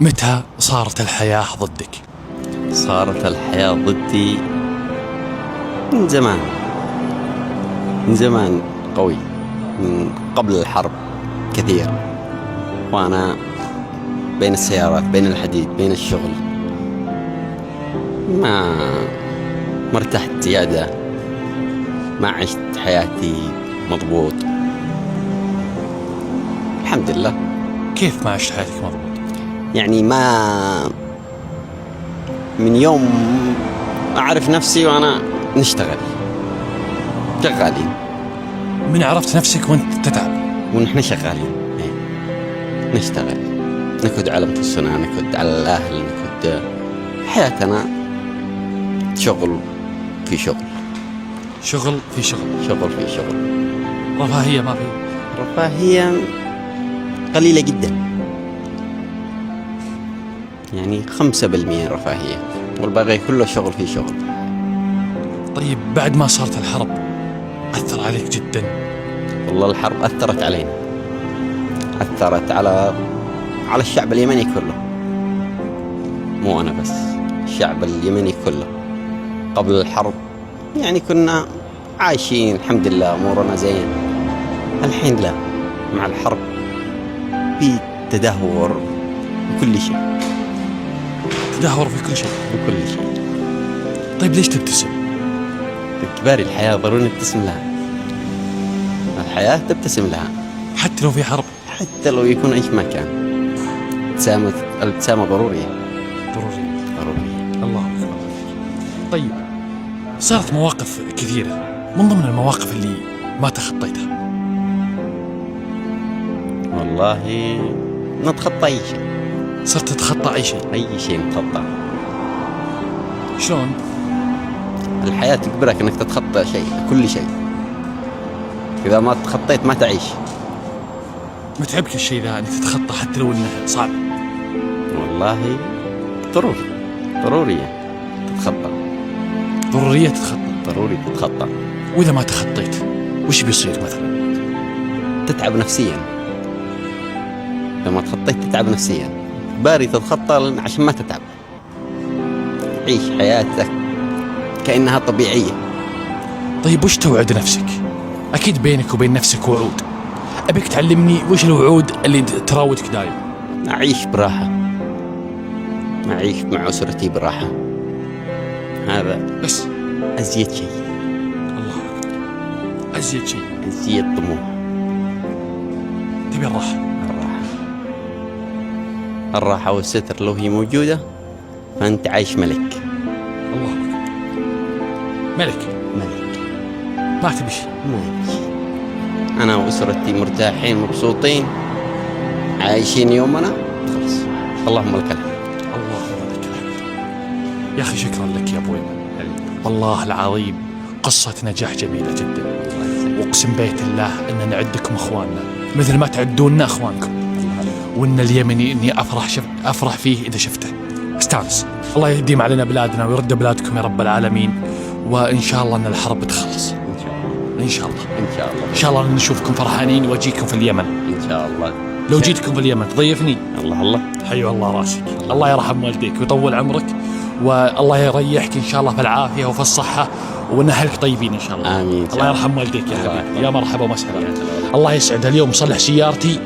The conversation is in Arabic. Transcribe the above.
متى صارت الحياة ضدك؟ صارت الحياة ضدي من زمان، من زمان قوي، من قبل الحرب كثير، وأنا بين السيارات، بين الحديد، بين الشغل، ما ارتحت زيادة، ما عشت حياتي مضبوط. الحمد لله. كيف ما عشت حياتك مضبوط؟ يعني ما من يوم أعرف نفسي وأنا نشتغل شغالين. من عرفت نفسك وانت تتعب؟ ونحن شغالين، نشتغل، نكد على أنفسنا، نكد على الأهل، نكد حياتنا، شغل في شغل، شغل في شغل، شغل في شغل. رفاهية ما في؟ رفاهية قليلة جدا، يعني 5% رفاهية، والباقي كله شغل في شغل. طيب بعد ما صارت الحرب أثر عليك جدا؟ والله الحرب أثرت علينا، أثرت على الشعب اليمني كله، مو أنا بس، الشعب اليمني كله. قبل الحرب يعني كنا عايشين الحمد لله، أمورنا زين. الحين لا، مع الحرب في تدهور بكل شيء، تدهور في كل شيء، بكل شيء. طيب ليش تبتسم؟ باعتباري الحياة ضروري نبتسم لها، الحياة تبتسم لها حتى لو في حرب؟ حتى لو يكون إيش ما كان، الابتسامة ضرورية. الله أكبر. طيب صارت مواقف كثيرة، من ضمن المواقف اللي ما تخطيتها؟ والله نتخطى أي شيء. صرت تتخطى أي شيء؟ أي شيء نتخطى. شلون؟ الحياة تجبرك أنك تتخطى شيء، كل شيء. إذا ما تخطيت ما تعيش. متعبك الشيء ذا أنك تتخطى حتى لو أنه صعب؟ والله ضرورية تتخطى، ضرورية تتخطى؟ ضروري تتخطى. وإذا ما تخطيت وش بيصير مثلا؟ تتعب نفسيا. إذا ما تخطيت تتعب نفسيا. باري تتخطى عشان ما تتعب، عيش حياتك كأنها طبيعية. طيب وش توعد نفسك؟ أكيد بينك وبين نفسك وعود، أبيك تعلمني وش الوعود اللي تراودك دايم. أعيش براحة، أعيش مع أسرتي براحة، هذا بس أزيد شيء. الله أكبر، أزيد شيء، أزيد طموح. تبي الراحة. الراحة والستر لو هي موجودة فأنت عايش ملك. الله أكبر، ملك. ما تبي شيء. أنا وأسرتي مرتاحين مبسوطين عايشين يومنا، خلاص اللهم لك الحمد. اللهم لك الحمد. يا أخي شكرا لك يا أبوي، والله العظيم قصة نجاح جميلة جدا، وأقسم بيت الله أن نعدكم أخواننا مثل ما تعدوننا أخوانكم، وأن اليمني إني أفرح فيه إذا شفته استانس. الله يهديم علينا بلادنا ويرد بلادكم يا رب العالمين، وإن شاء الله أن الحرب تخلص إن شاء الله. إن شاء الله نشوفكم فرحانين وأجيكم في اليمن إن شاء الله. لو جيتكم في اليمن تضيفني. الله حيو الله راسك. الله يرحم والديك ويطول عمرك، والله يريحك إن شاء الله في العافية وفي الصحة، وإن أهلك طيبين إن شاء الله. آمين. الله يرحم والديك يا حبيبي. يا مرحبا ومسهلا. الله يسعد. اليوم صلح سيارتي